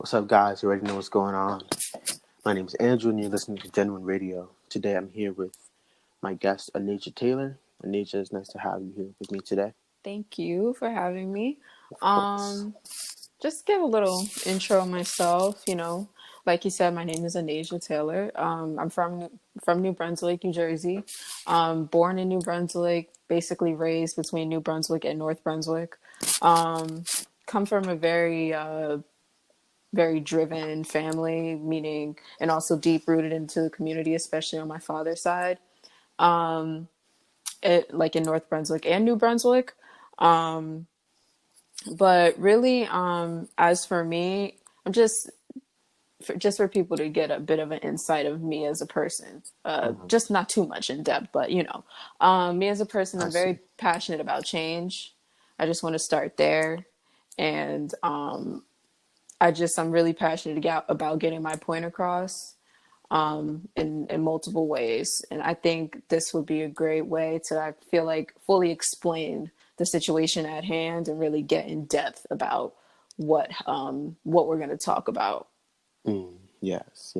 What's up, guys? You already know what's going on. My name is Andrew, and you're listening to Genuine Radio. Today, I'm here with my guest, Anasia Taylor. Anasia, it's nice to have you here with me today. Thank you for having me. Of course. Just give a little intro of myself. Like you said, my name is Anasia Taylor. I'm from New Brunswick, New Jersey. Born in New Brunswick, basically raised between New Brunswick and North Brunswick. Come from a very driven family, meaning and also deep rooted into the community, especially on my father's side. Like in North Brunswick and New Brunswick. But really, as for me, I'm just for people to get a bit of an insight of me as a person, just not too much in depth, but me as a person, I I'm see. very passionate about change. I just want to start there. And I'm really passionate about getting my point across in multiple ways. And I think this would be a great way to, I feel like, fully explain the situation at hand and really get in depth about what we're going to talk about. Yes.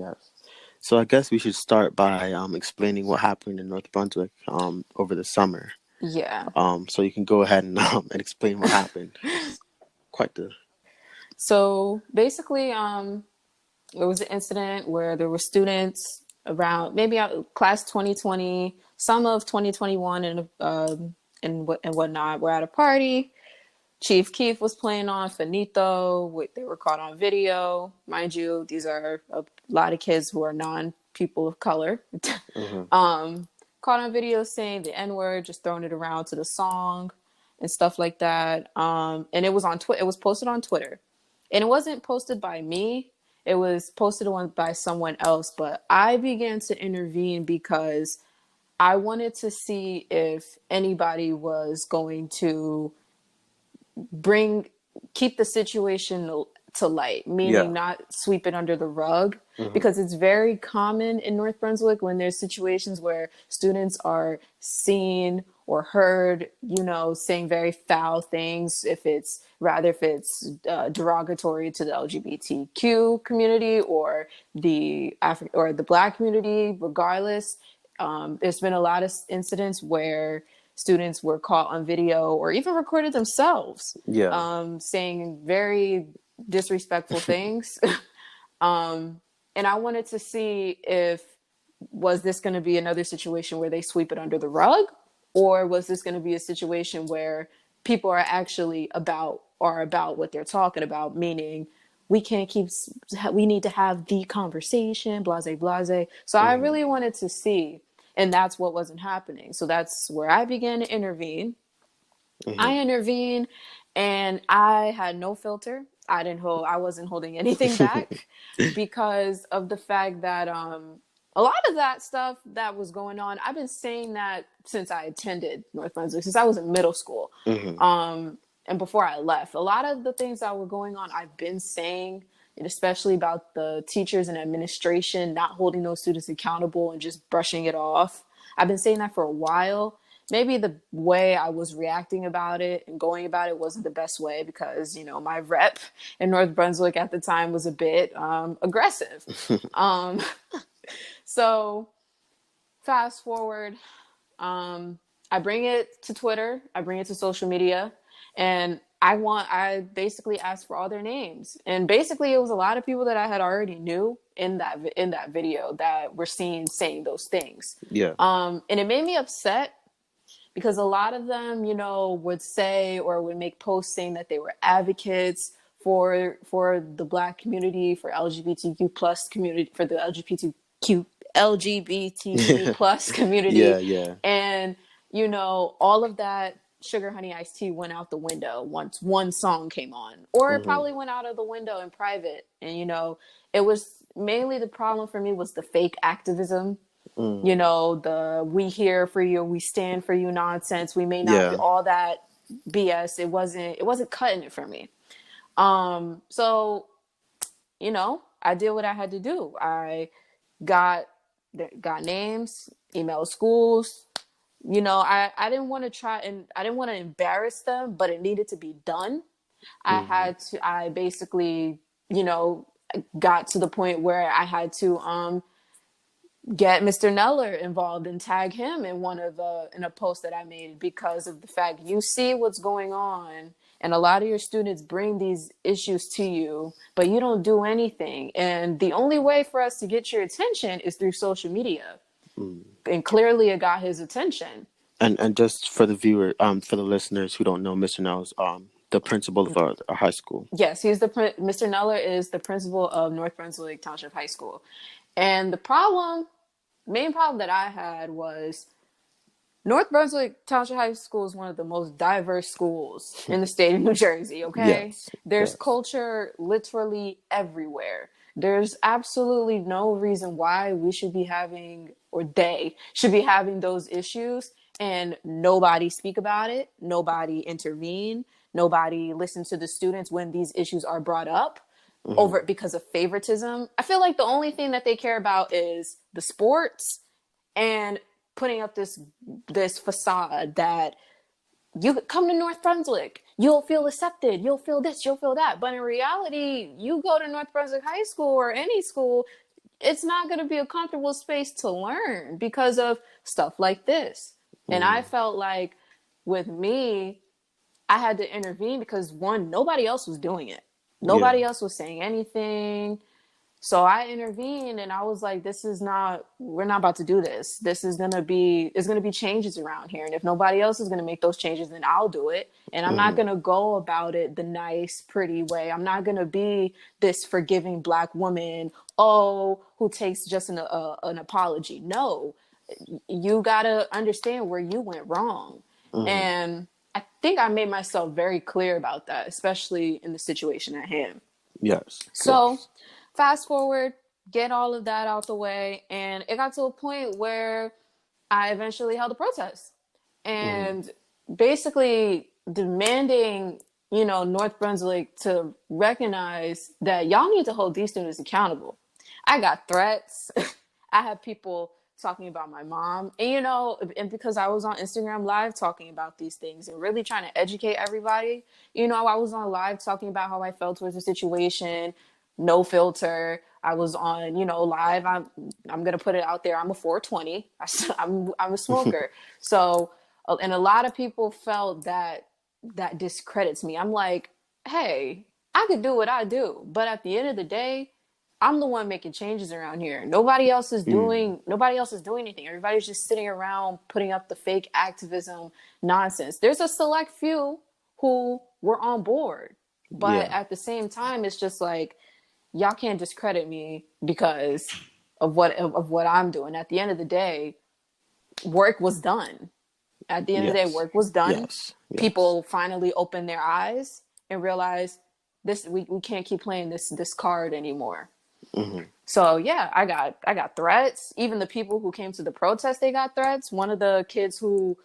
So I guess we should start by explaining what happened in North Brunswick over the summer. Yeah. So you can go ahead and explain what happened. It's quite the... So basically, there was an incident where there were students around maybe class 2020, some of 2021, and whatnot. We're at a party. Chief Keef was playing on Finito. They were caught on video. Mind you, these are a lot of kids who are non-people of color. Mhm. Caught on video saying the N-word, just throwing it around to the song and stuff like that. And it was on Twitter. It was posted on Twitter. And it wasn't posted by me. It was posted by someone else. But I began to intervene because I wanted to see if anybody was going to keep the situation to light, meaning Yeah. not sweep it under the rug, Mhm. because it's very common in North Brunswick when there's situations where students are seen or heard, saying very foul things, if it's derogatory to the LGBTQ community or the the Black community, regardless. There's been a lot of incidents where students were caught on video or even recorded themselves Yeah. saying very disrespectful things. And I wanted to see if was this going to be another situation where they sweep it under the rug, or was this going to be a situation where people are actually about what they're talking about, meaning we need to have the conversation, blase blase. So I Mhm. really wanted to see, and that's what wasn't happening. So that's where I began to intervene. Mhm. I intervened, and I had no filter. I wasn't holding anything back because of the fact that a lot of that stuff that was going on, I've been saying that since I attended North Brunswick, since I was in middle school. Mhm. And before I left, a lot of the things that were going on, I've been saying, and especially about the teachers and administration not holding those students accountable and just brushing it off. I've been saying that for a while. Maybe the way I was reacting about it and going about it wasn't the best way because, my rep in North Brunswick at the time was a bit aggressive. Um, so fast forward, I bring it to Twitter, I bring it to social media, and I basically asked for all their names. And basically it was a lot of people that I had already knew in that video that were seen saying those things. Yeah. And it made me upset because a lot of them, would say or would make posts saying that they were advocates for the Black community, for LGBTQ plus community, for the LGBTQ plus Yeah. community. Yeah. And, all of that sugar honey iced tea went out the window once one song came on, or it Mhm. probably went out of the window in private. And, it was mainly, the problem for me was the fake activism, Mm. the we here for you, we stand for you nonsense. We may not be Yeah. all that BS. It wasn't cutting it for me. So, I did what I had to do. I got got names, emailed schools. I didn't want to try, and I didn't want to embarrass them, but it needed to be done. Mhm. I basically, got to the point where I had to get Mr. Neller involved and tag him in in a post that I made, because of the fact you see what's going on, and a lot of your students bring these issues to you, but you don't do anything. And the only way for us to get your attention is through social media. And clearly it got his attention. And just for the for the listeners who don't know, Mr. Nell's the principal of our high school. Yes, Mr. Neller is the principal of North Brunswick Township High School. And the main problem that I had was North Brunswick Township High School is one of the most diverse schools in the state of New Jersey, okay? Yes. There's Yes. culture literally everywhere. There's absolutely no reason why we should be having, or they should be having, those issues, and nobody speak about it, nobody intervene, nobody listen to the students when these issues are brought up over because of favoritism. I feel like the only thing that they care about is the sports and putting up this facade that you come to North Brunswick, you'll feel accepted, you'll feel this, you'll feel that. But in reality, you go to North Brunswick High School or any school, it's not going to be a comfortable space to learn because of stuff like this. And I felt like with me, I had to intervene because, one, nobody else was doing it. Nobody else was saying anything. So I intervened, and I was like, we're not about to do this. There's going to be changes around here. And if nobody else is going to make those changes, then I'll do it. And I'm not going to go about it the nice, pretty way. I'm not going to be this forgiving Black woman, who takes just an apology. No, you got to understand where you went wrong. And I think I made myself very clear about that, especially in the situation at hand. Yes. So yes. fast forward, get all of that out the way. And it got to a point where I eventually held a protest and basically demanding, North Brunswick to recognize that y'all need to hold these students accountable. I got threats. I had people talking about my mom, and because I was on Instagram Live talking about these things and really trying to educate everybody, I was on live talking about how I felt towards the situation, no filter. I was on, live. I'm gonna put it out there. I'm a 420. I'm a smoker. So, and a lot of people felt that discredits me. I'm like, hey, I could do what I do, but at the end of the day, I'm the one making changes around here. Nobody else is doing anything. Everybody's just sitting around putting up the fake activism nonsense. There's a select few who were on board, but at the same time, it's just like, y'all can't discredit me because of what I'm doing. At the end of the day, work was done. At the end of the day, work was done. Yes. People finally opened their eyes and realized we can't keep playing this card anymore. So yeah, I got threats. Even the people who came to the protest, they got threats. One of the kids who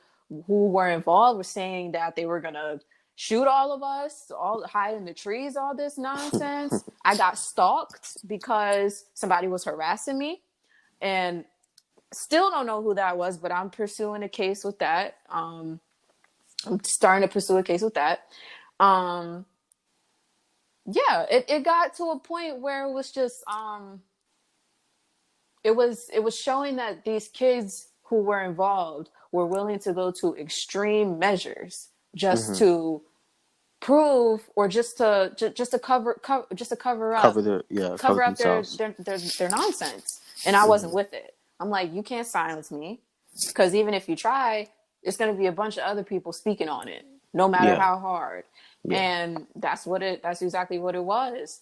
were involved was saying that they were gonna shoot all of us, all hide in the trees, all this nonsense. I got stalked because somebody was harassing me, and still don't know who that was, but I'm pursuing a case with that. I'm starting to pursue a case with that. Yeah, it got to a point where it was just it was showing that these kids who were involved were willing to go to extreme measures just to prove, or just to cover up Cover up themselves. their nonsense. And I wasn't with it. I'm like, you can't silence me, because even if you try, it's going to be a bunch of other people speaking on it, no matter how hard. And that's exactly what it was.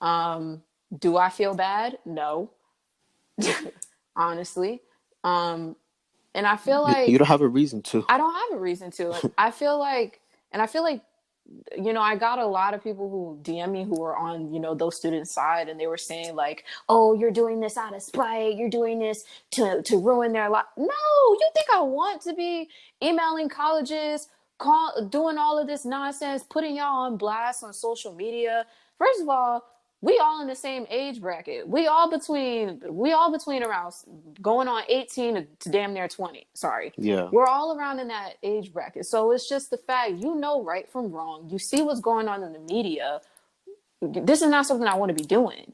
Do I feel bad? No. Honestly. And I feel like you don't have a reason to. I don't have a reason to. I feel like I got a lot of people who DM me who were on, those students' side, and they were saying like, oh, you're doing this out of spite. You're doing this to ruin their life. No, you think I want to be emailing colleges, doing all of this nonsense, putting y'all on blast on social media? First of all, we all in the same age bracket. We all between around going on 18 to damn near 20. Sorry. Yeah. We're all around in that age bracket. So it's just the fact, right from wrong. You see what's going on in the media. This is not something I want to be doing.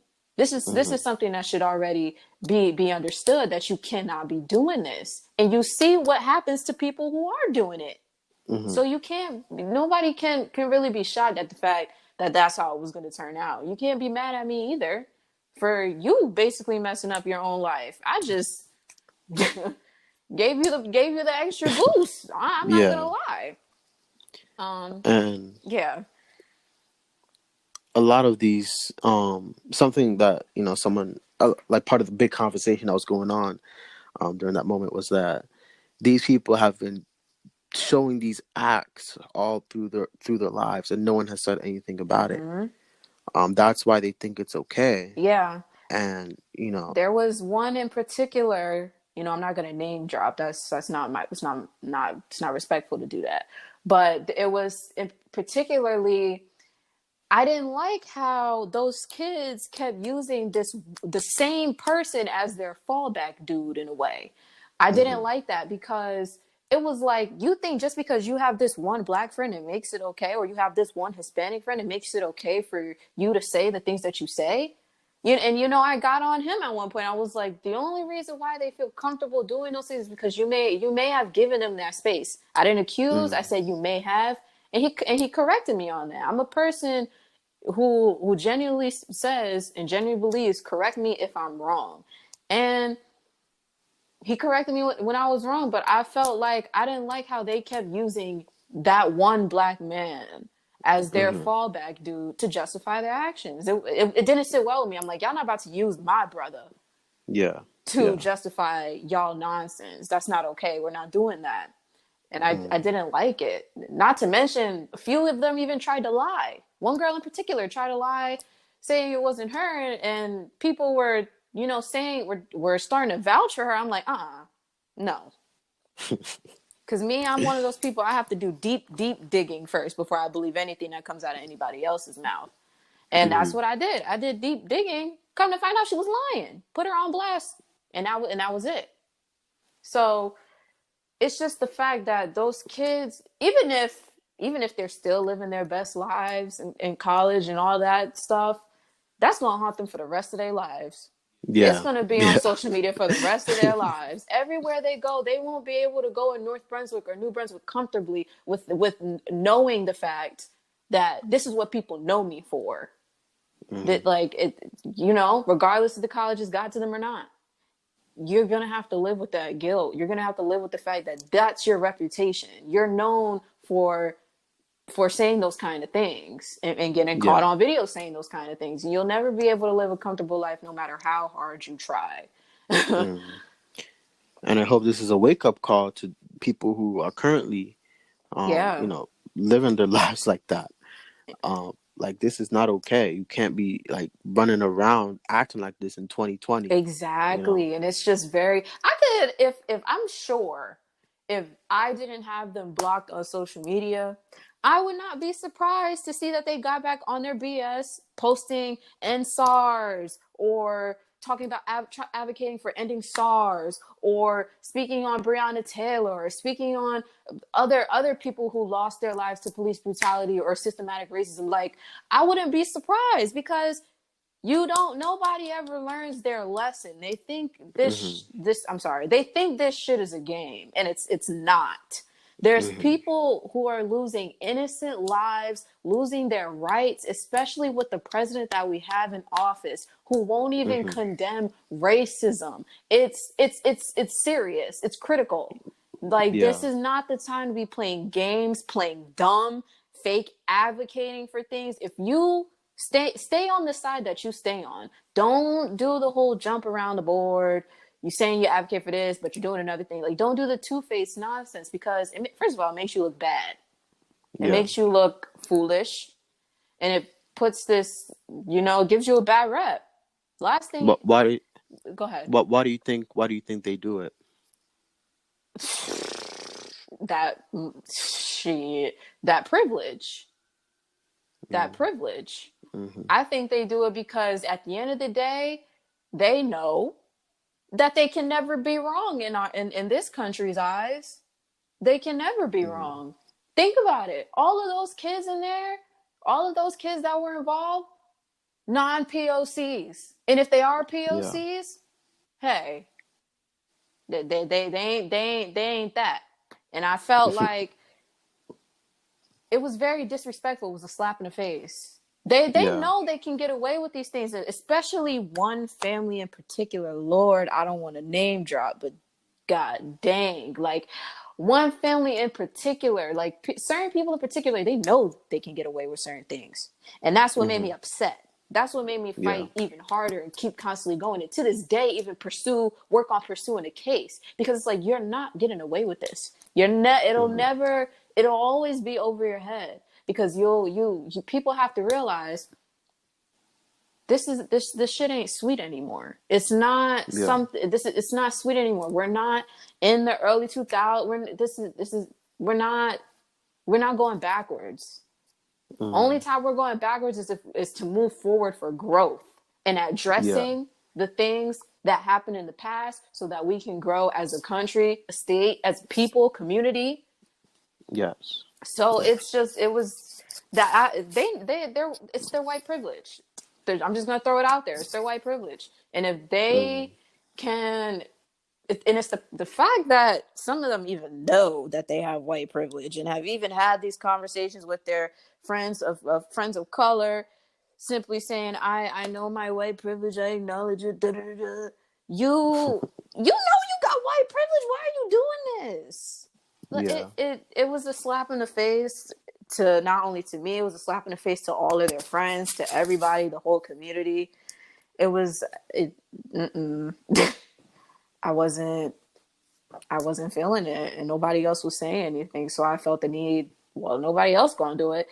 This is something that should already be understood, that you cannot be doing this. And you see what happens to people who are doing it. So you can't, nobody can really be shocked at the fact that that's how it was going to turn out. You can't be mad at me either for you basically messing up your own life. I just gave you the extra boost. I'm not Yeah. gonna lie. And Yeah. a lot of these, something that, someone, like part of the big conversation that was going on during that moment was that these people have been showing these acts all through their lives, and no one has said anything about it. That's why they think it's okay. Yeah. And There was one in particular, I'm not gonna name drop. That's not my it's not respectful to do that. But it was in particularly, I didn't like how those kids kept using the same person as their fallback dude in a way. I didn't like that because it was like, you think just because you have this one black friend, it makes it okay, or you have this one Hispanic friend, it makes it okay for you to say the things that you say. I got on him at one point. I was like, the only reason why they feel comfortable doing those things is because you may have given them that space. I didn't accuse. I said you may have, and he corrected me on that. I'm a person who genuinely says and genuinely believes, correct me if I'm wrong. And he corrected me when I was wrong, but I felt like I didn't like how they kept using that one black man as their fallback dude to justify their actions. It didn't sit well with me. I'm like, y'all not about to use my brother yeah, to justify y'all nonsense. That's not okay. We're not doing that. And I didn't like it. Not to mention, a few of them even tried to lie. One girl in particular tried to lie, saying it wasn't her, and people were, saying we're starting to vouch for her. I'm like, no. Because me, I'm one of those people, I have to do deep, deep digging first before I believe anything that comes out of anybody else's mouth. And that's what I did. I did deep digging. Come to find out she was lying. Put her on blast. And that was it. So it's just the fact that those kids, even if they're still living their best lives in college and all that stuff, that's going to haunt them for the rest of their lives. It's yeah, going to be on yeah, social media for the rest of their lives. Everywhere they go, they won't be able to go in North Brunswick or New Brunswick comfortably with knowing the fact that this is what people know me for. That, like, regardless if the college has got to them or not, you're going to have to live with that guilt. You're going to have to live with the fact that that's your reputation. You're known for saying those kind of things and getting caught yeah. on video saying those kind of things. And you'll never be able to live a comfortable life no matter how hard you try. And I hope this is a wake up call to people who are currently, Yeah. living their lives like that. Like, this is not okay. You can't be like running around acting like this in 2020. Exactly. And it's just I could, if I'm sure, if I didn't have them blocked on social media, I would not be surprised to see that they got back on their BS, posting end SARS, or talking about advocating for ending SARS, or speaking on Breonna Taylor, or speaking on other people who lost their lives to police brutality or systematic racism. Like, I wouldn't be surprised, because nobody ever learns their lesson. They think they think this shit is a game, and it's not. There's people who are losing innocent lives, losing their rights, especially with the president that we have in office, who won't even condemn racism. It's serious. It's critical. Like, Yeah. this is not the time to be playing games, playing dumb, fake advocating for things. If you stay on the side that you stay on. Don't do the whole jump around the board. You saying you advocate for this, but you're doing another thing. Like, don't do the two-faced nonsense, because first of all, it makes you look bad. It Yeah. makes you look foolish, and it puts this, gives you a bad rep. Last thing, But why? go ahead. Why do you think? Why do you think they do it? That shit, that privilege, that privilege. I think they do it because at the end of the day, they know that they can never be wrong in this country's eyes. They can never be wrong. Think about it. All of those kids in there, all of those kids that were involved, non-POCs. And if they are Yeah. POCs, hey, they ain't that. And I felt like it was very disrespectful. It was a slap in the face. They Yeah. know they can get away with these things, especially one family in particular. Lord, I don't want to name drop, but god dang, like one family in particular, like certain people in particular, they know they can get away with certain things. And that's what made me Hmm. upset. That's what made me Yeah. fight even harder and keep constantly going. And to this day, even work on pursuing a case, because it's like, you're not getting away with this. Hmm. It'll always be over your head, because people have to realize this shit ain't sweet anymore. It's not Yeah. something. It's not sweet anymore. We're not in the early 2000s. We're not going backwards. Only Hmm. time we're going backwards is to move forward for growth and Yeah. addressing the things that happened in the past, so that we can grow as a country, a state, as people, community. Yes. So Yes. it was that they're it's their white privilege. I'm just gonna throw it out there. It's their white privilege, and if they Hmm. can, and it's the fact that some of them even know that they have white privilege and have even had these conversations with their friends of color, simply saying, I know my white privilege, I acknowledge it. Da, da, da. You know you got white privilege. Why are you doing this? Yeah. It was a slap in the face, to not only to me, it was a slap in the face to all of their friends, to everybody, the whole community. It was it. I wasn't I wasn't feeling it, and nobody else was saying anything. So I felt the need. Well, nobody else gonna do it.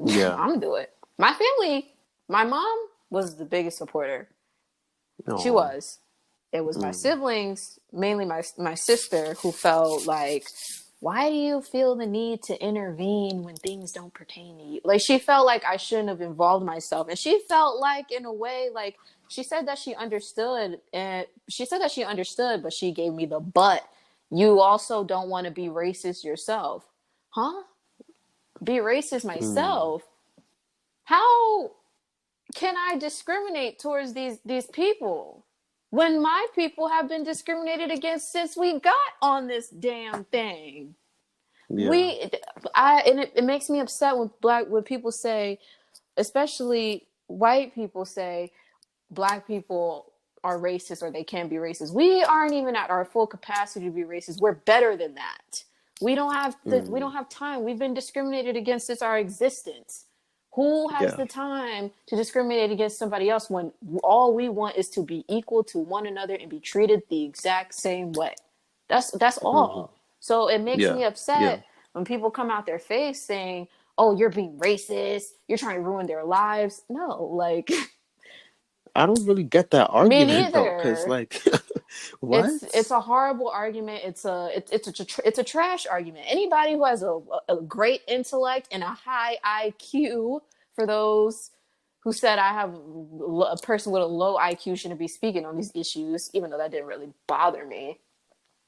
Yeah. I'm gonna do it. My family, my mom was the biggest supporter. She No. was. It was my Mm. siblings, mainly my sister, who felt like, why do you feel the need to intervene when things don't pertain to you? Like, she felt like I shouldn't have involved myself, and she felt like, in a way, like, she said that she understood, but she gave me the but. You also don't want to be racist yourself, huh? Be racist Mm. myself? How can I discriminate towards these people when my people have been discriminated against since we got on this damn thing? Yeah. We I and it makes me upset when people say, especially white people say, black people are racist, or they can be racist. We aren't even at our full capacity to be racist. We're better than that. We Mm. don't have time. We've been discriminated against since our existence. Who has Yeah. the time to discriminate against somebody else when all we want is to be equal to one another and be treated the exact same way? That's Hmm. all. So it makes Yeah. me Yeah. upset when people come out their face saying, "Oh, you're being racist. You're trying to ruin their lives." No, like, I don't really get that me argument though, because neither. like, what? It's a horrible argument. It's a trash argument. Anybody who has a great intellect and a high IQ, for those who said I have a person with a low IQ shouldn't be speaking on these issues, even though that didn't really bother me.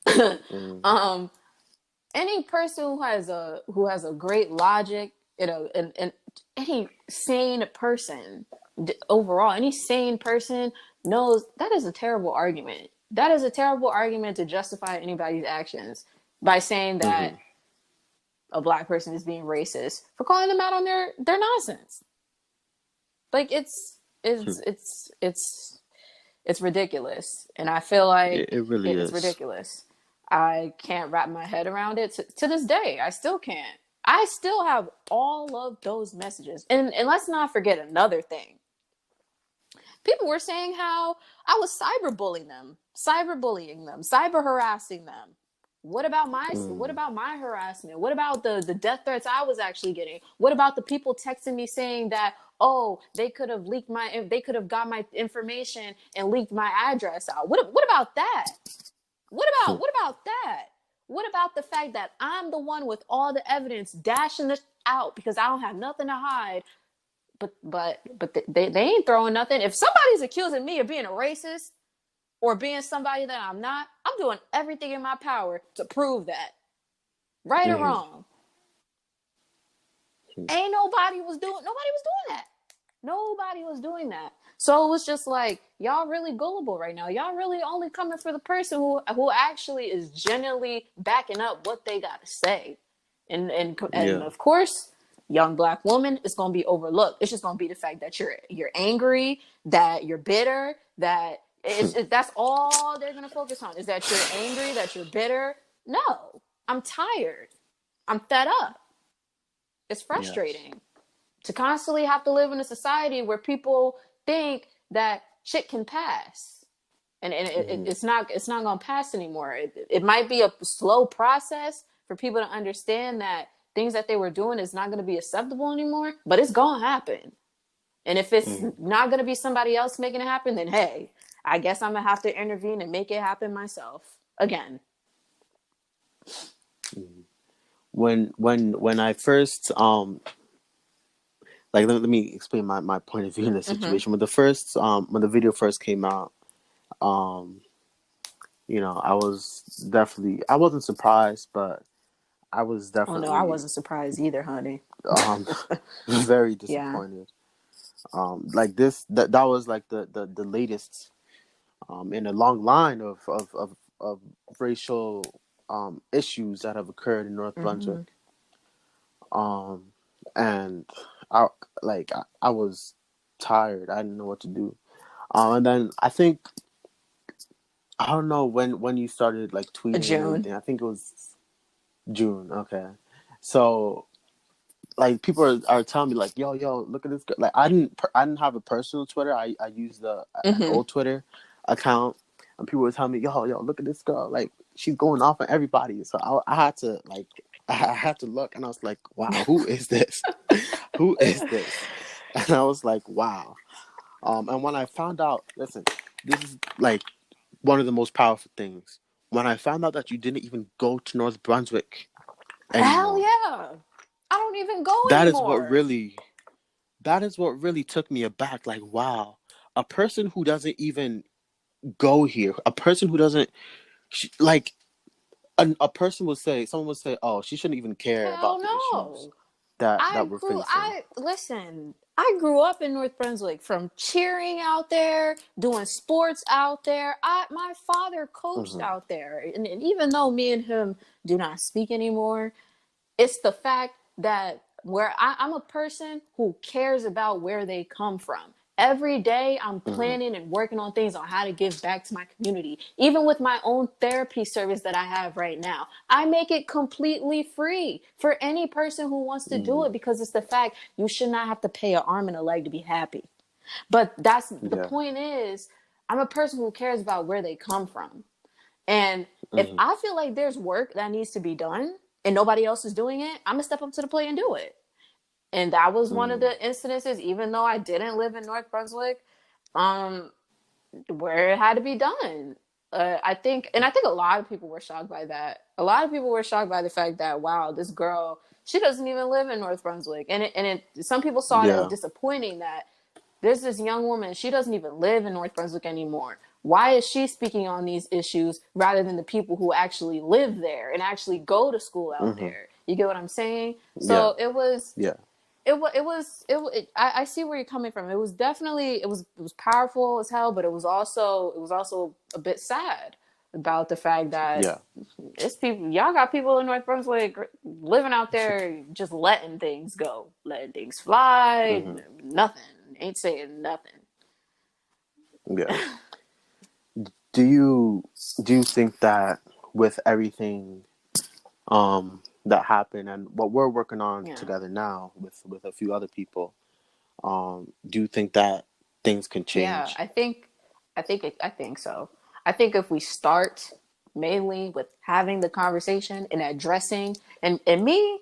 Mm. um, any person who has a great logic, and any sane person, overall, any sane person knows that is a terrible argument. That is a terrible argument to justify anybody's actions by saying that Hmm. a black person is being racist for calling them out on their nonsense. Like, it's ridiculous, and I feel like It really it's is. ridiculous. I can't wrap my head around it to this day. I still can't. I still have all of those messages, and let's not forget another thing. People were saying how I was cyberbullying them, cyber harassing them. What Mm. about my harassment? What about the death threats I was actually getting? What about the people texting me saying that, oh, they could have got my information and leaked my address out? What about that? Hmm. What about that? What about the fact that I'm the one with all the evidence dashing this out because I don't have nothing to hide? But they ain't throwing nothing. If somebody's accusing me of being a racist or being somebody that I'm not, I'm doing everything in my power to prove that, right or Hmm. wrong. Ain't nobody was doing that. Nobody was doing that. So it was just like, y'all really gullible right now. Y'all really only coming for the person who actually is genuinely backing up what they got to say. And Yeah. of course, young black woman is going to be overlooked. It's just going to be the fact that you're angry, that you're bitter, that that's all they're going to focus on is that you're angry, that you're bitter. No, I'm tired. I'm fed up. It's Yes. frustrating to constantly have to live in a society where people think that shit can pass, and Hmm. it's not going to pass anymore. It might be a slow process for people to understand that things that they were doing is not going to be acceptable anymore, but it's going to happen. And if it's Hmm. not going to be somebody else making it happen, then hey, I guess I'm going to have to intervene and make it happen myself again. When I first like let me explain my point of view in this Mm-hmm. situation. When the video first came out, um, I was definitely, I wasn't surprised, but I was Oh no, I definitely wasn't surprised either, honey. um very Yeah. disappointed. Like this that was like the latest in a long line of racial issues that have occurred in North Mm-hmm. Brunswick. Um, and I I was tired. I didn't know what to do. And then I don't know when you started like tweeting and June. everything. I think it was June. Okay, so like people are telling me like, yo, look at this girl. Like I didn't have a personal Twitter. I used an Mm-hmm. old Twitter account, and people were telling me, yo, look at this girl. Like she's going off on everybody. So I had to like I had to look, and I was like, wow, who is this? Who is this? And I was like, wow. And when I found out, listen, this is like one of the most powerful things. When I found out that you didn't even go to North Brunswick Hell anymore, yeah. I don't even go that is what anymore. really that is what really took me aback. Like, wow, a person who doesn't even go here, a person who doesn't like a person would say, someone would say, oh, she shouldn't even care Hell about the issues no. that we're facing. I listen, I grew up in North Brunswick from cheering out there, doing sports out there. My father coached Hmm. out there. And even though me and him do not speak anymore, it's the fact that I'm a person who cares about where they come from. Every day I'm Hmm. planning and working on things on how to give back to my community. Even with my own therapy service that I have right now, I make it completely free for any person who wants to do Hmm. it because it's the fact you should not have to pay an arm and a leg to be happy. But that's the Yeah. point is I'm a person who cares about where they come from. And if Hmm. I feel like there's work that needs to be done and nobody else is doing it, I'm gonna step up to the plate and do it. And that was one of Hmm. the incidences, even though I didn't live in North Brunswick, um, where it had to be done. I think a lot of people were shocked by that. A lot of people were shocked by the fact that wow, this girl, she doesn't even live in North Brunswick, some people saw it as Yeah. disappointing that there's this young woman, she doesn't even live in North Brunswick anymore. Why is she speaking on these issues rather than the people who actually live there and actually go to school out Hmm. there? You get what I'm saying? Yeah. So it was Yeah. I see where you're coming from. It was definitely it was powerful as hell, but it was also a bit sad about the fact that Yeah. it's people, y'all got people in North Brunswick living out there just letting things go, letting things fly, Hmm. nothing, ain't saying nothing. Yeah. Do you do you think that with everything that happened and what we're working on Yeah. together now with a few other people, do you think that things can Yeah, change? I think so. I think if we start mainly with having the conversation and addressing and me,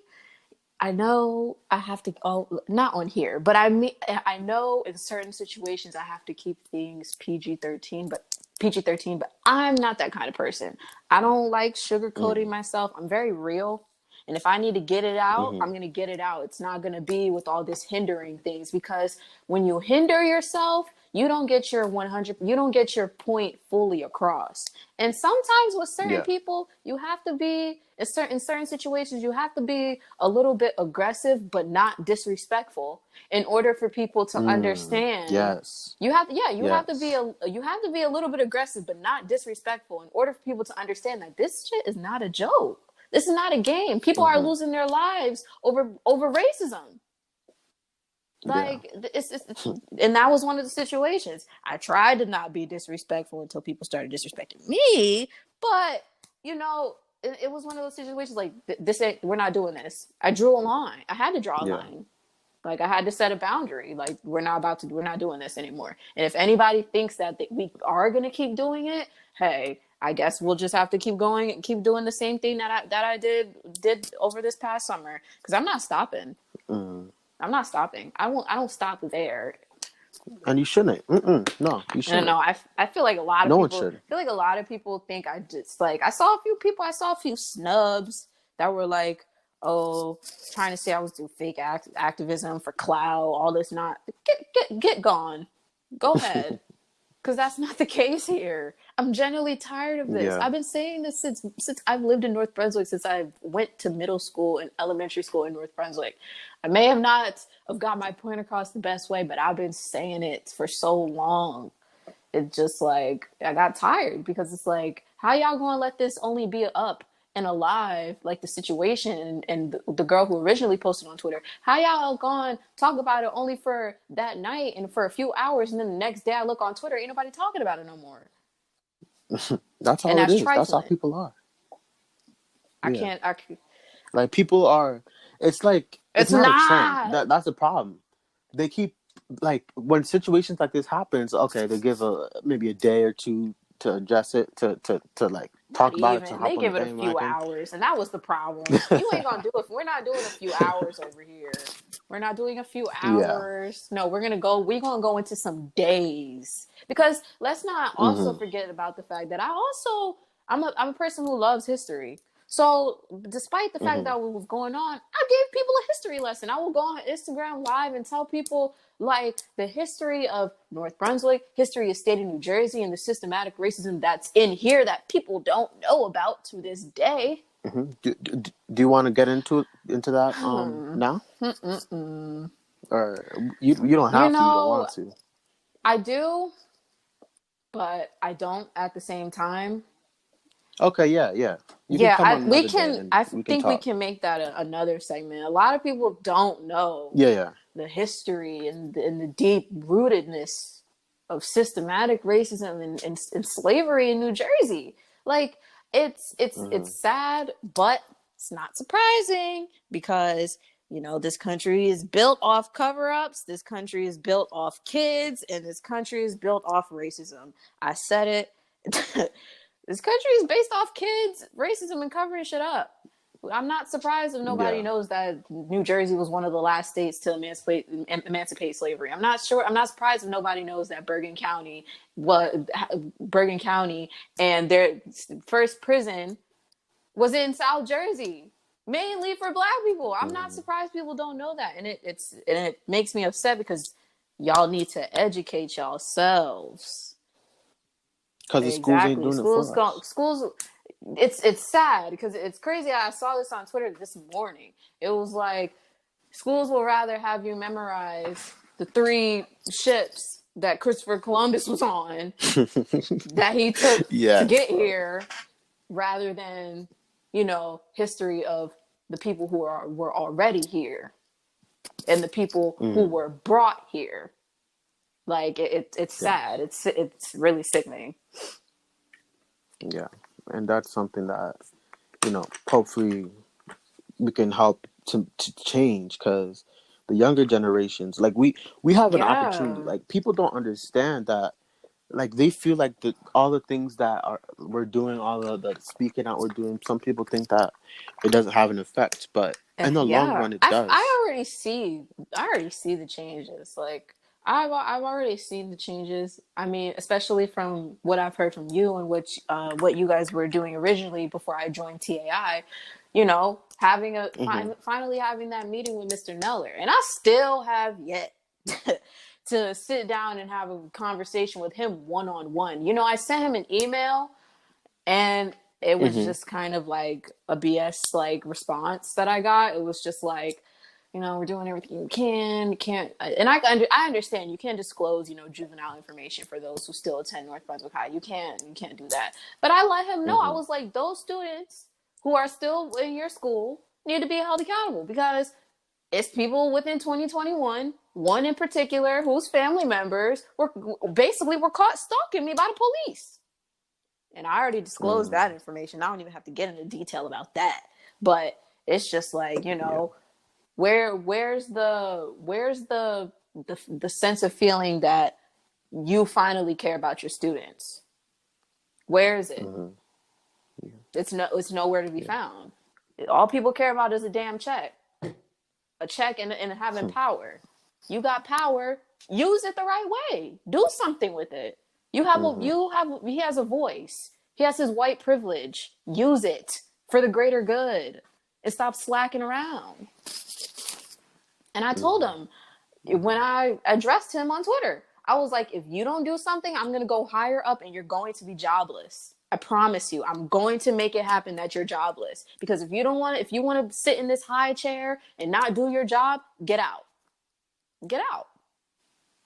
I know I have to, oh, not on here, but I know in certain situations I have to keep things PG-13, but I'm not that kind of person. I don't like sugarcoating Mm-hmm. myself. I'm very real. And if I need to get it out, Mm-hmm. I'm going to get it out. It's not going to be with all this hindering things because when you hinder yourself, you don't get your 100, you don't get your point fully across. And sometimes with certain Yeah. people, you have to be in certain situations, you have to be a little bit aggressive but not disrespectful in order for people to understand. Yes. You have to, yeah, Yes. you have to be a little bit aggressive but not disrespectful in order for people to understand that this shit is not a joke. This is not a game. People are Hmm. losing their lives over racism. Yeah. Like and that was one of the situations. I tried to not be disrespectful until people started disrespecting me, but you know, it was one of those situations like this ain't, we're not doing this. I drew a line. I had to draw a Yeah. line. Like I had to set a boundary. Like we're not doing this anymore. And if anybody thinks that we are going to keep doing it, hey, I guess we'll just have to keep going and keep doing the same thing that I did over this past summer, cuz I'm not stopping. Mm. I'm not stopping. I don't stop there. And you shouldn't. No, you And shouldn't. no, I feel like a lot of No one people should. feel like a lot of people think I just like I saw a few snubs that were like, oh, trying to say I was doing fake activism for clout, all this not get gone. Go ahead. Because that's not the case here. I'm genuinely tired of this. Yeah. I've been saying this since I've lived in North Brunswick, since I went to middle school and elementary school in North Brunswick. I may have not have got my point across the best way, but I've been saying it for so long. It just like I got tired because it's like, how y'all gonna let this only be up and alive, like the situation and the girl who originally posted on Twitter? How y'all gonna talk about it only for that night and for a few hours, and then the next day I look on Twitter, ain't nobody talking about it no more, That's and how it that's is. That's how trifling. people are. I Yeah. can't. I Like people are. It's like it's it's not a trend. not. That's the problem. They keep like when situations like this happens. Okay, they give a maybe a day or two to address it to like Not talk about it to even. They hop on the give it a few bandwagon. hours, and that was the problem. You ain't gonna do it. We're not doing a few hours over here. We're not doing a few Yeah. hours. No, we're gonna go. We're gonna go into some days because let's not also Hmm. forget about the fact that I'm a person who loves history. So, despite the fact Hmm. that what was going on, I gave people a history lesson. I will go on Instagram Live and tell people like the history of North Brunswick, history of state of New Jersey, and the systematic racism that's in here that people don't know about to this day. Hmm. Do you want to get into that now, Mm-mm-mm. or you don't You have to? You don't know, want to? I do, but I don't at the same time. Okay. Yeah. Yeah. You can Yeah, come on we another day can. and I we can think we talk. can make that another segment. A lot of people don't know Yeah. Yeah. the history and the deep rootedness of systematic racism and slavery in New Jersey. Like Hmm. it's sad, but it's not surprising because this country is built off cover-ups. This country is built off kids, and this country is built off racism. I said it. This country is based off kids, racism, and covering shit up. I'm not surprised if nobody Yeah. knows that New Jersey was one of the last states to emancipate slavery. I'm not sure. I'm not surprised if nobody knows that Bergen County and their first prison was in South Jersey, mainly for Black people. I'm not Hmm. surprised people don't know that, and it makes me upset because y'all need to educate yourselves. Because the schools ain't Exactly. doing it for us. Schools it's sad because it's crazy. I saw this on Twitter this morning. It was like schools will rather have you memorize the three ships that Christopher Columbus was on that he took to Yes, get bro. here rather than, history of the people were already here and the people who Mm, were brought here. Like it's yeah, sad. It's really sickening. yeah, and that's something that hopefully we can help to change because the younger generations, like we have an opportunity. Yeah. Like people don't understand that. Like they feel like all the things that we're doing, all of the speaking out we're doing. Some people think that it doesn't have an effect, but in the long Yeah, run, it does. I already see the changes. Like I've already seen the changes. I mean, especially from what I've heard from you and what you guys were doing originally before I joined TAI. Having Hmm. finally having that meeting with Mr. Neller, and I still have yet to sit down and have a conversation with him one on one. I sent him an email, and it was Mm-hmm. just kind of like a BS like response that I got. It was just like, we're doing everything you can. You can't, and I understand you can't disclose, juvenile information for those who still attend North Brunswick High. You can't do that. But I let him know. I Mm-hmm. was like, those students who are still in your school need to be held accountable, because it's people within 2021, one in particular, whose family members were caught stalking me by the police. And I already disclosed that information. I don't even have to get into detail about that. But it's just like, Yeah. where's the sense of feeling that you finally care about your students? Where is it? Mm-hmm. It's nowhere to be Yeah. found. All people care about is a damn check. A check and having power. You got power, use it the right way. Do something with it. Mm-hmm. He has a voice. He has his white privilege. Use it for the greater good and stop slacking around. And I told Mm-hmm. him, when I addressed him on Twitter, I was like, if you don't do something, I'm going to go higher up and you're going to be jobless. I promise you, I'm going to make it happen that you're jobless. Because if you want to sit in this high chair and not do your job, get out. Get out.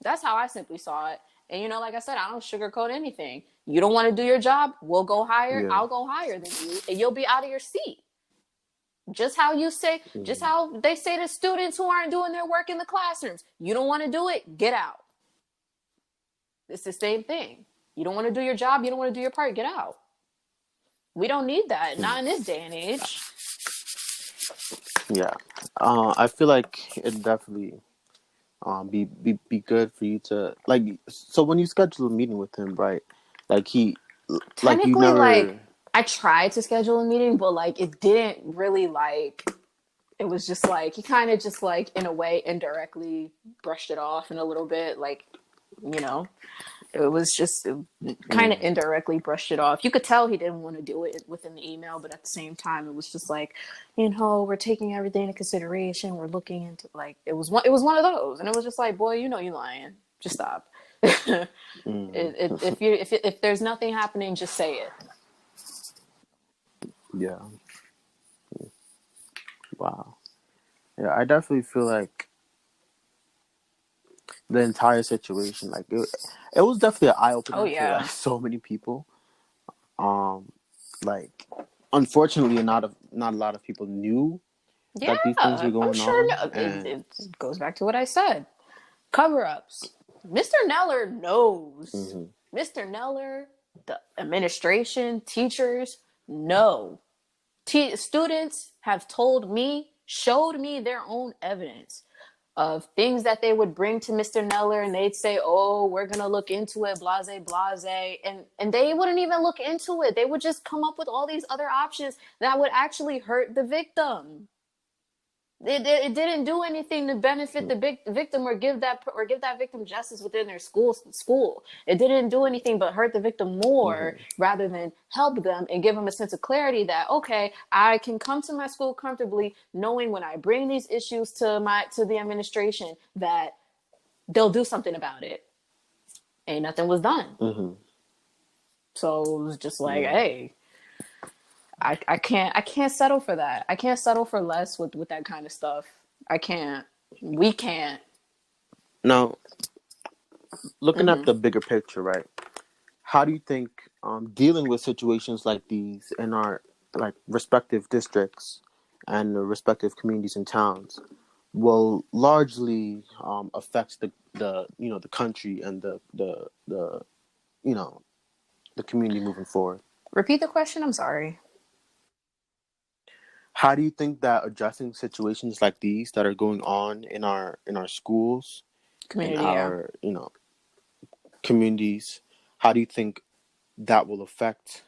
That's how I simply saw it. And like I said, I don't sugarcoat anything. You don't want to do your job, we'll go higher. Yeah. I'll go higher than you, and you'll be out of your seat. Just Mm-hmm. how they say to students who aren't doing their work in the classrooms, you don't want to do it, get out. It's the same thing. You don't want to do your job, you don't want to do your part, get out. We don't need that, not in this day and age. Yeah. I feel like it definitely be good for you to like. So when you schedule a meeting with him, right? Like you Technically, like, never. I tried to schedule a meeting, but like it didn't really like it was just like he kind of just like in a way indirectly brushed it off in a little bit, like, you know it was just kind of Mm, indirectly brushed it off. You could tell he didn't want to do it within the email, but at the same time it was just like, we're taking everything into consideration, we're looking into, like, it was one of those, and it was just like, boy, you lying, just stop. mm, If there's nothing happening, just say it. yeah. Wow. Yeah, I definitely feel like the entire situation, like it was definitely an eye Oh opener to yeah. so many people. Um, like unfortunately, not a lot of people knew that these things were Yeah, I'm going sure. on, No, and it goes back to what I said. Cover-ups. Mr. Neller knows. hmm Mr. Neller, the administration, teachers know. Students have told me, showed me their own evidence of things that they would bring to Mr. Neller, and they'd say, "Oh, we're gonna look into it, blase, blase," and they wouldn't even look into it. They would just come up with all these other options that would actually hurt the victim. It didn't do anything to benefit the big victim or give that victim justice within their school. It didn't do anything but hurt the victim more hmm rather than help them and give them a sense of clarity that, okay, I can come to my school comfortably knowing when I bring these issues to the administration that they'll do something about it. Ain't nothing was done. hmm So it was just like, yeah. hey, I can't settle for that. I can't settle for less with that kind of stuff. I can't. We can't. Now, looking at Hmm. the bigger picture, right? How do you think dealing with situations like these in our like respective districts and the respective communities and towns will largely affect the country and the you know the community moving forward? Repeat the question. I'm sorry. How do you think that addressing situations like these that are going on in our schools, in Community. Yeah. our communities, how do you think that will affect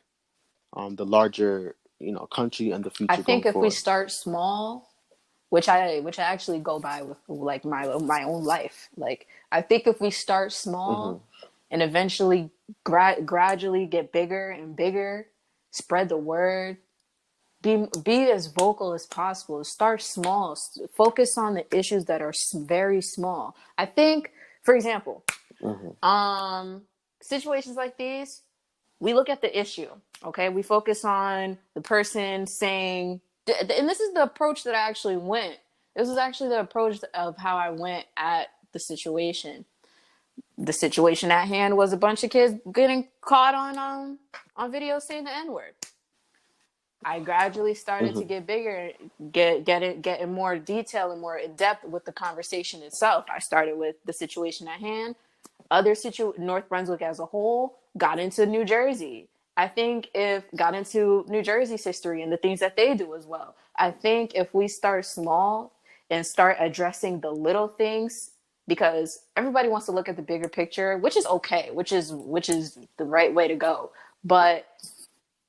the larger country and the I future going think if we forward? start small, which I actually go by with like my own life. Like, I think if we start Hmm small and eventually gradually get bigger and bigger, spread the word, be as vocal as possible. Start small. Focus on the issues that are very small. I think For example, Mm-hmm. situations like these, we look at the issue. Okay, we focus on the person saying, and this is the approach that I actually went. This was actually the approach of how I went at the situation. The situation at hand was a bunch of kids getting caught on video saying the N word. I gradually started to Mm-hmm. get bigger, get in more detail and more in depth with the conversation itself. I started with the situation at hand, North Brunswick as a whole, got into New Jersey. I think if got into New Jersey's history and the things that they do as well. I think if we start small and start addressing the little things, because everybody wants to look at the bigger picture, which is okay, which is the right way to go. But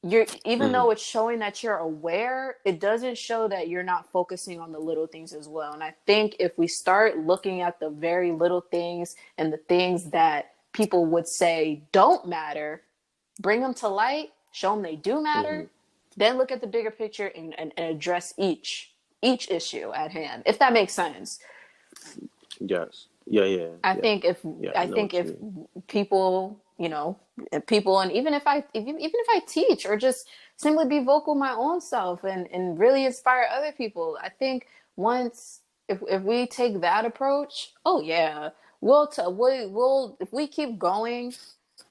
you're, even Mm-hmm. though it's showing that you're aware, it doesn't show that you're not focusing on the little things as well. And I think if we start looking at the very little things and the things that people would say don't matter, bring them to light, show them they do Mm-hmm. matter, then look at the bigger picture and address each issue at hand, if that makes sense. Yes. Yeah. Yeah. I Yeah. think if Yeah. I I know think what you if mean. people, people, and even if I teach or just simply be vocal my own self and really inspire other people, I think once if we take that approach, oh yeah, we'll if we keep going,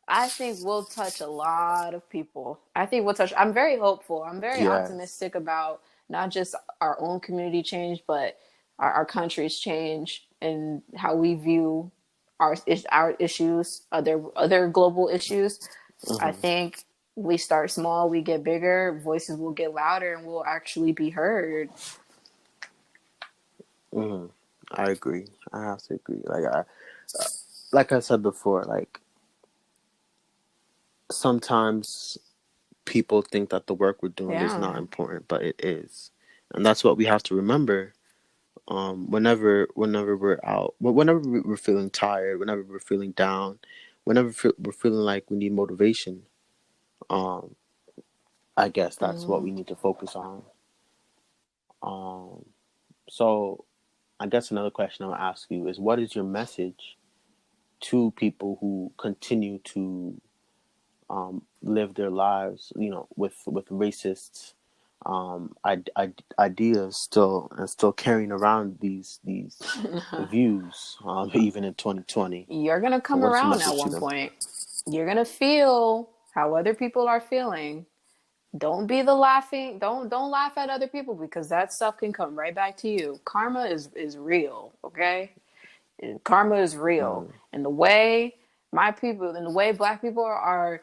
I think we'll touch a lot of people. I think we'll touch. I'm very hopeful. I'm very Yes. optimistic about not just our own community change, but our country's change and how we view our issues, other global issues. I Mm-hmm. think we start small, we get bigger, voices will get louder, and we'll actually be heard. Mm-hmm. I agree. I have to agree. Like I said before, like sometimes people think that the work we're doing is Yeah. not important, but it is, and that's what we have to remember. Whenever we're out, whenever we're feeling tired, whenever we're feeling down, whenever we're feeling like we need motivation, um, I guess that's what Mm. we need to focus on. Um, so I guess another question I'll ask you is, what is your message to people who continue to live their lives, with racist ideas still, and still carrying around these views, even in 2020. You're gonna come What's your around at message to one them? point. You're gonna feel how other people are feeling. Don't be the laughing. Don't laugh at other people, because that stuff can come right back to you. Karma is real. Okay, karma is real, Mm, and the way my people and the way Black people are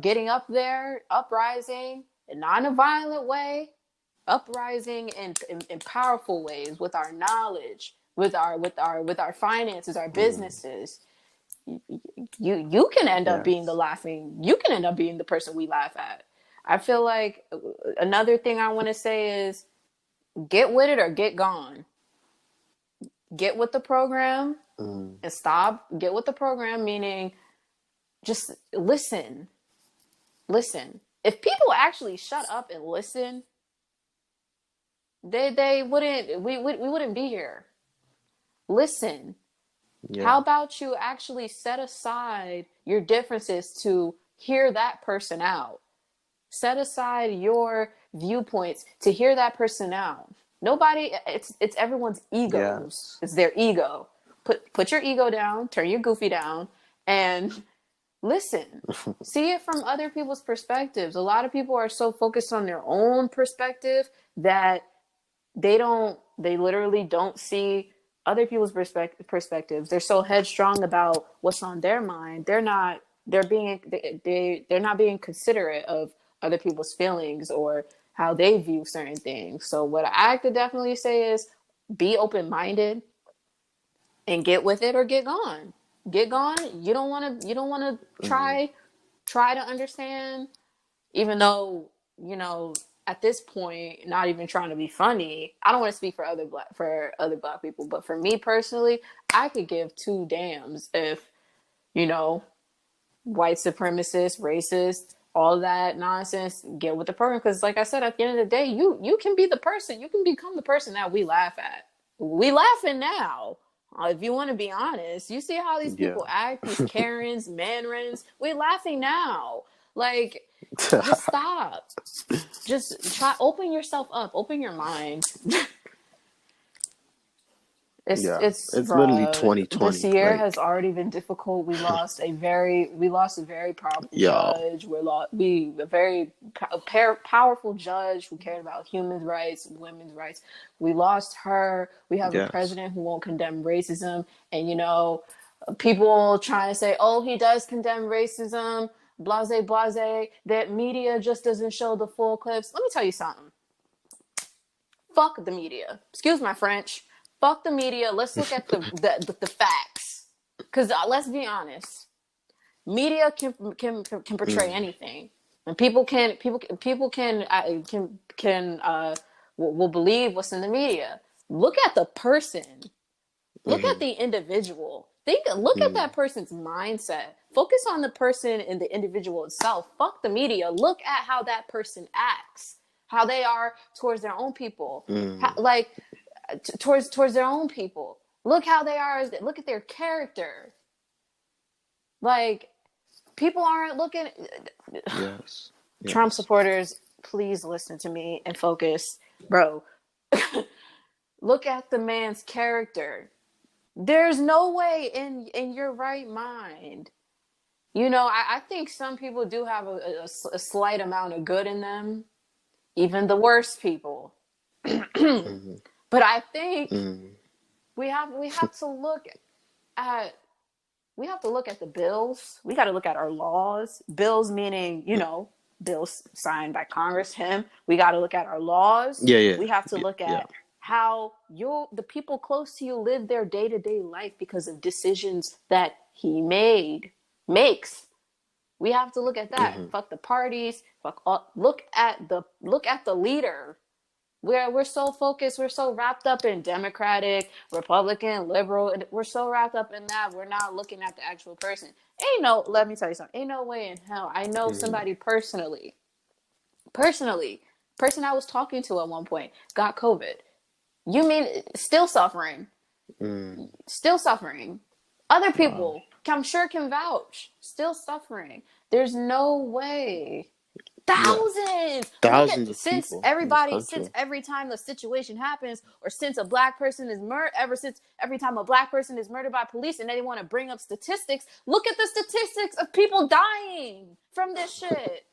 getting up there, uprising, and not in a violent way, uprising in powerful ways with our knowledge, with our finances, our mm, businesses. You can end up being the yes. laughing. You can end up being the person we laugh at. I feel like another thing I want to say is get with it or get gone. Get with the program Mm, and stop. Get with the program, meaning just listen. Listen. If people actually shut up and listen, they wouldn't we wouldn't be here. Listen. yeah. How about you actually set aside your differences to hear that person out? Set aside your viewpoints to hear that person out. Nobody, it's everyone's egos. Yes. It's their ego. Put your ego down, turn your goofy down, and listen. See it from other people's perspectives. A lot of people are so focused on their own perspective that they literally don't see other people's perspectives. They're so headstrong about what's on their mind. They're not being considerate of other people's feelings or how they view certain things. So what I could definitely say is be open-minded and get with it or get gone. Get gone. You don't want to Mm, try to understand, even though, at this point, not even trying to be funny. I don't want to speak for other black people, but for me personally, I could give two damns if, you know white supremacists, racists, all that nonsense get with the program. Because like I said, at the end of the day, you can be the person. You can become the person that we laugh at. We laughing now. If you want to be honest, you see how these Yeah. people act, these Karens, Manrins. We're laughing now. Like, just stop. Just try, open yourself up, open your mind. Yeah. It's It's literally this 2020. year has Like, already been difficult. We lost a very powerful yo. judge. We a very powerful judge who cared about human rights, women's rights. We lost her. We have a Yes. president who won't condemn racism, and people trying to say, "Oh, he does condemn racism." Blase, blase. That media just doesn't show the full clips. Let me tell you something. Fuck the media. Excuse my French. Fuck the media. Let's look at the facts. Because let's be honest, media can portray Mm. anything, and people can will believe what's in the media. Look at the person. Look at Mm-hmm. the individual. Look at Mm. that person's mindset. Focus on the person and the individual itself. Fuck the media. Look at how that person acts, how they are towards their own people, Mm. towards their own people. Look how they are. Look at their character. Like, people aren't looking. Yes. Trump Yes. supporters, please listen to me and focus, bro. Look at the man's character. There's no way in your right mind. I think some people do have a slight amount of good in them, even the worst people. Mm. But I think Mm. we have to look at we have to look at the bills. We got to look at our laws. Bills meaning, bills signed by Congress, him. We got to look at our laws. Yeah. Yeah. We have to Yeah. look Yeah. at how the people close to you live their day-to-day life because of decisions that he makes. We have to look at that. Mm-hmm. Fuck the parties. Look at the leader. We're so focused, we're so wrapped up in Democratic, Republican, liberal, and we're so wrapped up in that we're not looking at the actual person. Let me tell you something. Ain't no way in hell. I know Mm-hmm. somebody personally, person I was talking to at one point got COVID. You mean Mm. still suffering. Other Wow. people, I'm sure, can vouch, still suffering. There's no way. Yeah. Thousands. Look at Thousands of people in this since country. every time the situation happens, or since a black person is murdered, every time a black person is murdered by police, and they want to bring up statistics. Look at the statistics of people dying from this shit.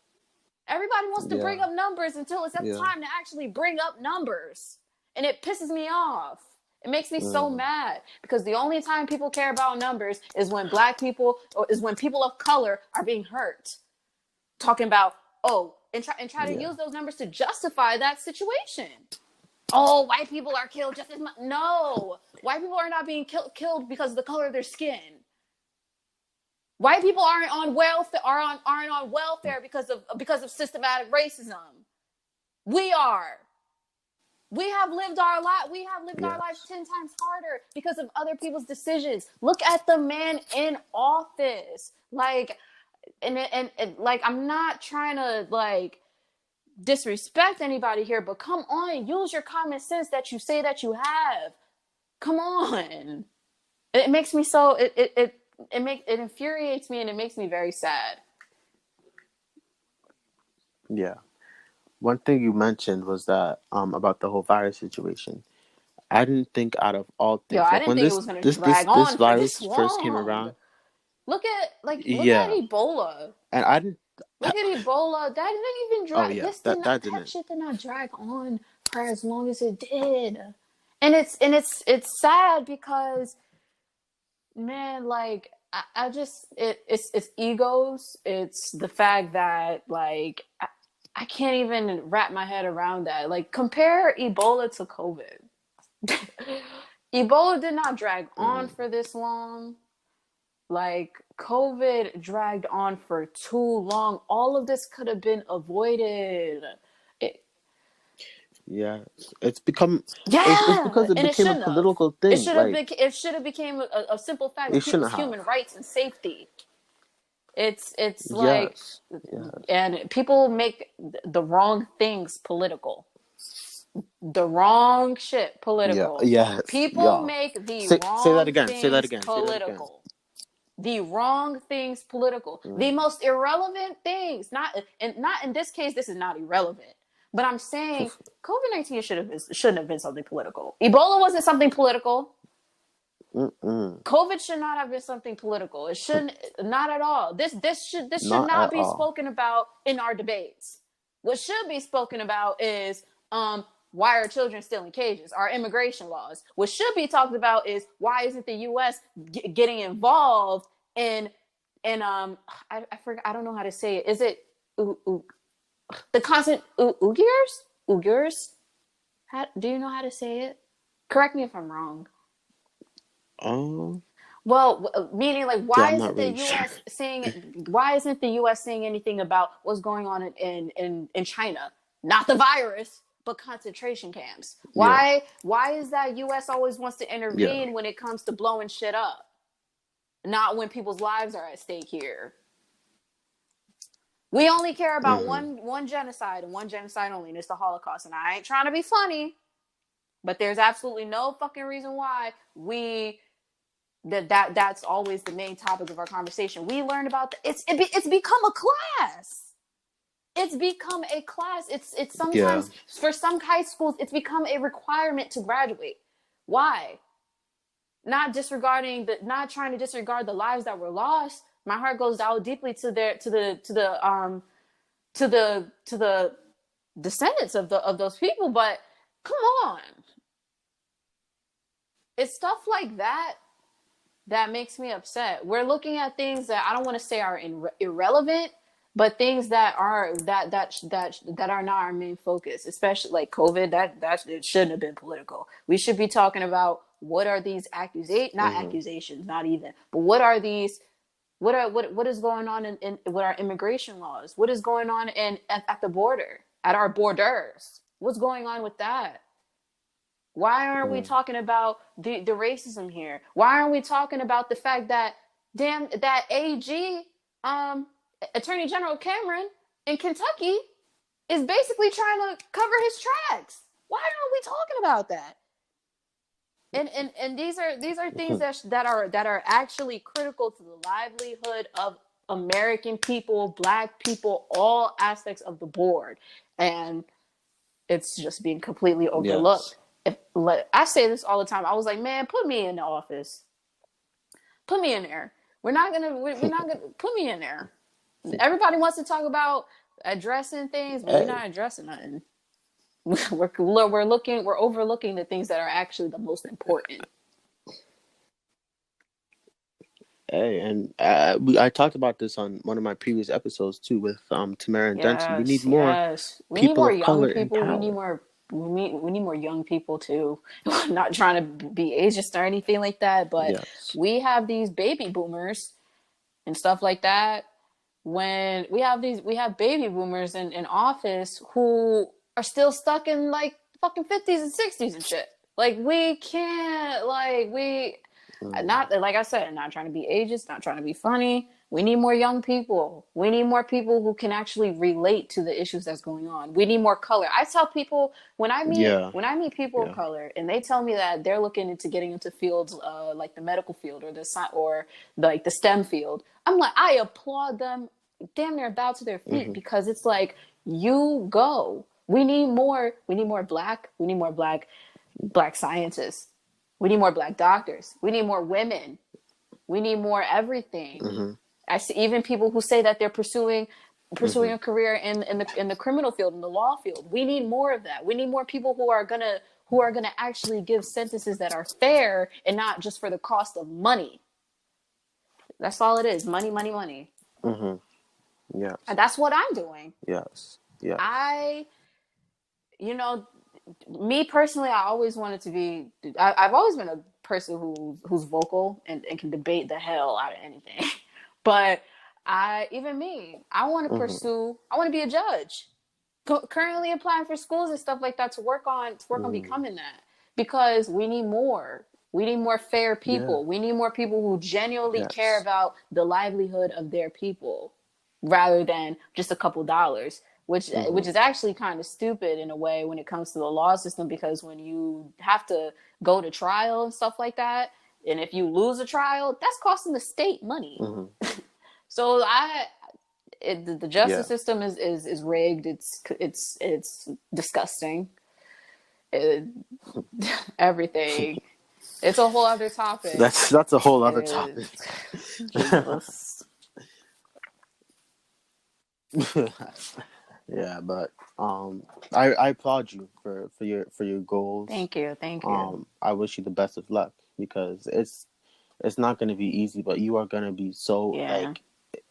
Everybody wants to Yeah. bring up numbers until it's up Yeah. time to actually bring up numbers, and it pisses me off. It makes me so Mm. mad because the only time people care about numbers is when black people or is when people of color are being hurt. Talking about, and try to Yeah. use those numbers to justify that situation. Oh, white people are killed just as much. No, white people are not being killed because of the color of their skin. White people aren't on welfare because of systematic racism. We are. We have lived our life. We have lived our lives Yes. 10 times harder because of other people's decisions. Look at the man in office. Like, and like, I'm not trying to like disrespect anybody here, but come on, use your common sense that you say that you have. Come on. It makes me so it infuriates me, and it makes me very sad. Yeah. One thing you mentioned was that about the whole virus situation. I didn't think out of all Yo, things, I like didn't when think it this was gonna this this drag this on for this virus first came long. around. Look at Yeah. Ebola. And I didn't. Look at Ebola. That didn't even Oh drag. yeah, This did that not. that That didn't. shit did not drag on for as long as it did. And it's sad because, man, like, I just it's egos. It's the fact that, like, I can't even wrap my head around that. Like, compare Ebola to COVID. Ebola did not drag on Mm. for this long. Like, COVID dragged on for too long. All of this could have been avoided. It, Yeah, it's become. It's yeah, because it and it became a shouldn't have. political It thing. should have Like been. It should have became a simple fact it of shouldn't people's have. human rights and safety. It's like, Yes. Yes. and people make the wrong things political. The wrong shit Yeah. political. Yes. People Yeah. make the Say that wrong again. Say that things again. Say that again. political. The wrong things political. The Mm. most irrelevant things. Not in this case. This is not irrelevant. But I'm saying COVID-19 shouldn't have been something political. Ebola wasn't something political. Mm-mm. COVID should not have been something political. It shouldn't, not at all. This should Not not at be all. spoken about in our debates. What should be spoken about is why are children still in cages? Our immigration laws. What should be talked about is why isn't the U.S. Getting involved in I forgot, I don't know how to say it. Is it the constant Uyghurs? Do you know how to say it? Correct me if I'm wrong. Um. Well, meaning like, Yeah, why I'm isn't not the really sure. U.S. saying? Why isn't the U.S. saying anything about what's going on in China? Not the virus, but concentration camps. Yeah. Why is that U.S. always wants to Yeah. intervene when it comes to blowing shit up, not when people's lives are at stake here? We only care about Mm-hmm. one genocide and one genocide only, and it's the Holocaust. And I ain't trying to be funny, but there's absolutely no fucking reason why that's always the main topic of our conversation. We learn about it's become a class. It's become a class. It's Yeah. sometimes for some high schools it's become a requirement to graduate. Why? Not trying to disregard the lives that were lost. My heart goes out deeply to the descendants of those people, but come on. It's stuff like that makes me upset. We're looking at things that I don't want to say are irrelevant, but things that are not our main focus, especially like COVID. That it shouldn't have been political. We should be talking about what are these not Mm-hmm. accusations, not even, but what are these? What is going on in with our immigration laws? What is going on at the border, at our borders? What's going on with that? Why aren't we Mm. talking about the racism here? Why aren't we talking about the fact that that AG, um, Attorney General Cameron in Kentucky is basically trying to cover his tracks? Why aren't we talking about that? And these are things that are actually critical to the livelihood of American people, Black people, all aspects of the board, and it's just being completely Yes. overlooked. I say this all the time. I was like, man, put me in the office. Put me in there. We're not gonna put me in there. Everybody wants to talk about addressing things, but we're Hey. not addressing nothing. We're overlooking the things that are actually the most important. Hey, and I talked about this on one of my previous episodes too with Tamara and Denton. We need Yes, more yes. We need people more of young color in people. power. We need more young people too. I'm not trying to be ageist or anything like that, but Yes. we have these baby boomers and stuff like that. When we have baby boomers in office who are still stuck in like fucking 50s and 60s and shit. Like we can't like we Mm. not like I said, I'm not trying to be ageist, not trying to be funny. We need more young people. We need more people who can actually relate to the issues that's going on. We need more color. I tell people Yeah. when I meet people of Yeah. color and they tell me that they're looking into getting into fields like the medical field or like the STEM field, I'm like I applaud them damn near bow to their feet Hmm. because it's like you go. We need more black scientists. We need more Black doctors. We need more women. We need more everything. Hmm. I see even people who say that they're pursuing Hmm. a career in the criminal field, in the law field. We need more of that. We need more people who are gonna actually give sentences that are fair and not just for the cost of money. That's all it is. Money, money, money. Hmm. And Yes. that's what I'm doing. Yes. Yes. I, you know, me personally, I always wanted to be. I've always been a person who's vocal and can debate the hell out of anything. But I want to Hmm. pursue. I want to be a judge. Currently applying for schools and stuff like that to work on Mm. becoming that because we need more. We need more fair Yeah. people. We need more people who genuinely care Yes. about the livelihood of their people rather than just a couple dollars. which is actually kind of stupid in a way when it comes to the law system, because when you have to go to trial and stuff like that, and if you lose a trial, that's costing the state money. So the Yeah. justice system is rigged. It's disgusting. It, everything. It's a whole other topic. That's a whole It other is. topic. Jesus. Yeah, but I applaud you for your goals. Thank you. Thank you. I wish you the best of luck, because it's not going to be easy, but you are going to be so Yeah. like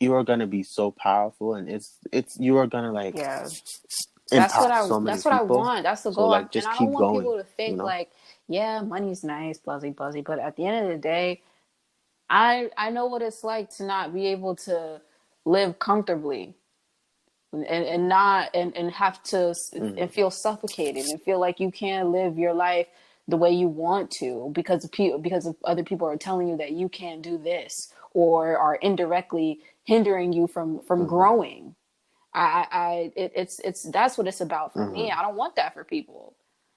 you are going to be so powerful, and it's you are going to like Yeah. impact so many That's what I people. want. That's the So goal. like And just I don't keep want going, people to you think know? like, yeah, money's nice, buzzy buzzy, but at the end of the day, I know what it's like to not be able to live comfortably, and not and have to and feel suffocated and feel like you can't live your life the way you want to, because of people, because of other people are telling you that you can't do this, or are indirectly hindering you from growing. It's that's what it's about for me. I don't want that for people.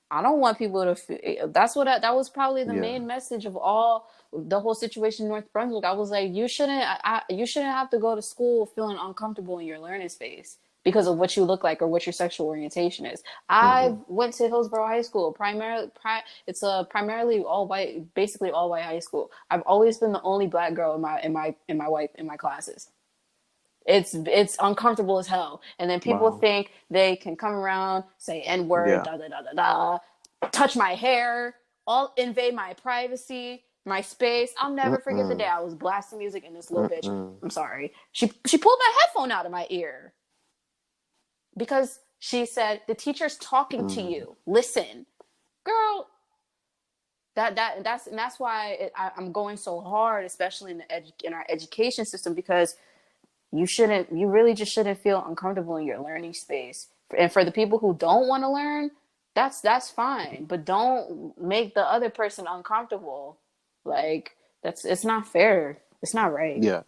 I don't want people to feel, that's what that was probably the Yeah. main message of all the whole situation in North Brunswick. I was like, you shouldn't have to go to school feeling uncomfortable in your learning space because of what you look like or what your sexual orientation is. I went to Hillsborough High School, it's a primarily all white, basically all white high school. I've always been the only black girl in my classes. It's uncomfortable as hell. And then people Wow. think they can come around, say N word, Yeah. da da da da da, touch my hair, all invade my privacy, my space. I'll never forget the day I was blasting music and this little bitch. I'm sorry. She pulled my headphone out of my ear because she said the teacher's talking to you. Listen, girl. That's why I'm going so hard, especially in our education system, because you really just shouldn't feel uncomfortable in your learning space. And for the people who don't want to learn, that's fine, but don't make the other person uncomfortable. Like, it's not fair. It's not right. Yeah.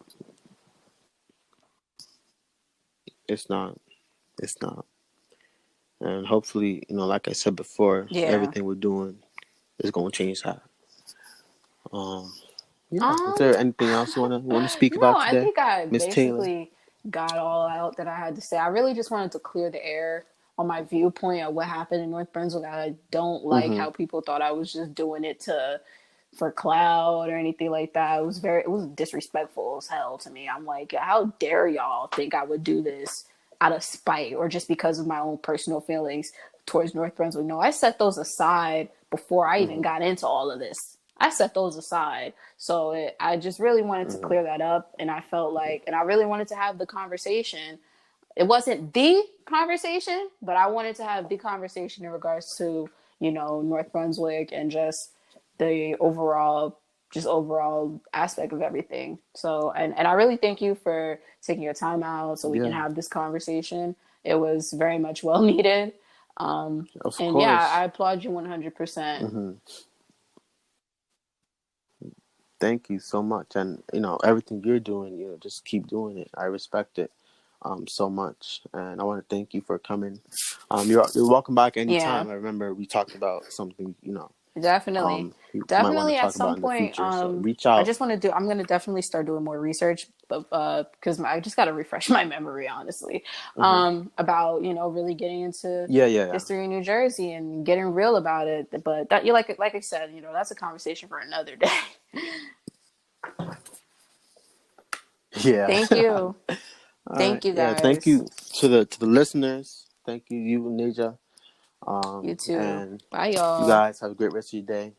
It's not. It's not. And hopefully, like I said before, Yeah. everything we're doing is going to change that. Um, yeah. Is Um, there anything else you want to speak no, about I today, think I Miss Taylor? basically got all out that I had to say. I really just wanted to clear the air on my viewpoint of what happened in North Brunswick. I don't like Mm-hmm. how people thought I was just doing it to for clout or anything like that. It was disrespectful as hell to me. I'm like, how dare y'all think I would do this out of spite or just because of my own personal feelings towards North Brunswick? No, I set those aside before I even Mm-hmm. got into all of this. I set those aside. So I just really wanted to Mm-hmm. clear that up. And I felt like, and I really wanted to have the conversation. It wasn't the conversation, but I wanted to have the conversation in regards to, North Brunswick and just the overall aspect of everything. So, and I really thank you for taking your time out so we can Yeah. have this conversation. It was very much well needed. Of And yeah, I course. applaud you 100%. Mm-hmm. Thank you so much, and everything you're doing, just keep doing it. I respect it so much, and I want to thank you for coming. You're welcome back Yeah. anytime. I remember we talked about something, Definitely. you might want to Definitely at talk some about in the point, future. So reach I out. just want to do, I'm going to definitely start doing more research, but, because I just got to refresh my memory, honestly, Hmm. about, really getting into Yeah, yeah, yeah. history in New Jersey and getting real about it. But that, you like I said, that's a conversation for another day. Yeah. Thank you. All right. Thank you Yeah. Thank guys. you to the listeners. Thank you, Neja. You too. And Bye you y'all. guys have a great rest of your day.